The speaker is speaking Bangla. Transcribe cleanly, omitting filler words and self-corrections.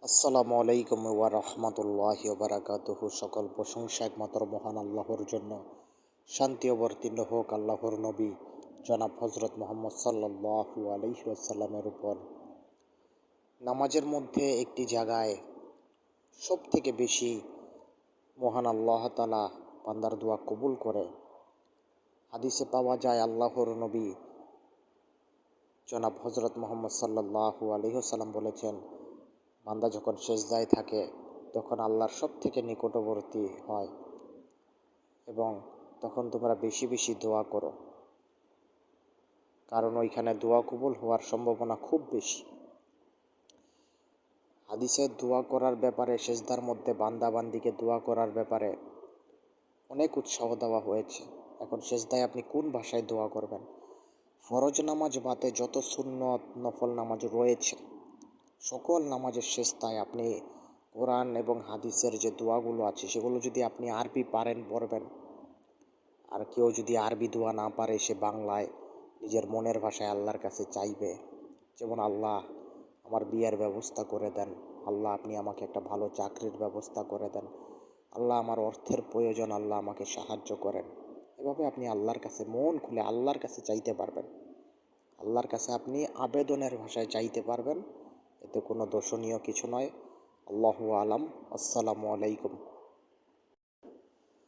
আসসালামু আলাইকুম ওয়া রাহমাতুল্লাহি ওয়া বারাকাতুহু। সকল প্রশংসা একমাত্র মহান আল্লাহর জন্য। শান্তি অবতীর্ণ হোক আল্লাহর নবী জনাব হজরত মুহাম্মদ সাল্লাল্লাহু আলাইহি ওয়াসাল্লামের উপর। নামাজের মধ্যে একটি জায়গায় সব থেকে বেশি মহান আল্লাহ তাআলা বান্দার দোয়া কবুল করে। হাদিসে পাওয়া যায় আল্লাহর নবী জনাব হজরত মুহাম্মদ সাল্লাল্লাহু আলাইহি ওয়াসাল্লাম বলেছেন, বান্দা যখন সেজদায় থাকে তখন আল্লাহর সব থেকে নিকটবর্তী হয় এবং তখন তোমরা বেশি বেশি দোয়া করো, কারণ ওইখানে দোয়া কবুল হওয়ার সম্ভাবনা খুব বেশি। হাদিসে দোয়া করার ব্যাপারে, সেজদার মধ্যে বান্দাবান্দিকে দোয়া করার ব্যাপারে অনেক উৎসাহ দেওয়া হয়েছে। এখন সেজদায় আপনি কোন ভাষায় দোয়া করবেন? ফরজ নামাজ বাদে যত সুন্নত নফল নামাজ রয়েছে সকল নামাজের সেজদায় আপনি কোরআন এবং হাদিসের যে দোয়াগুলো আছে সেগুলো যদি আপনি আরবি পারেন পড়বেন, আর কেউ যদি আরবি দোয়া না পারে সে বাংলায় নিজের মনের ভাষায় আল্লাহর কাছে চাইবে। যেমন, আল্লাহ আমার বিয়ের ব্যবস্থা করে দেন, আল্লাহ আপনি আমাকে একটা ভালো চাকরির ব্যবস্থা করে দেন, আল্লাহ আমার অর্থের প্রয়োজন, আল্লাহ আমাকে সাহায্য করেন। এভাবে আপনি আল্লাহর কাছে মন খুলে আল্লাহর কাছে চাইতে পারবেন। আল্লাহর কাছে আপনি আবেদনের ভাষায় চাইতে পারবেন, এতে কোনো দোষণীয় কিছু নয়। আল্লাহু আলাম। আসসালামু আলাইকুম।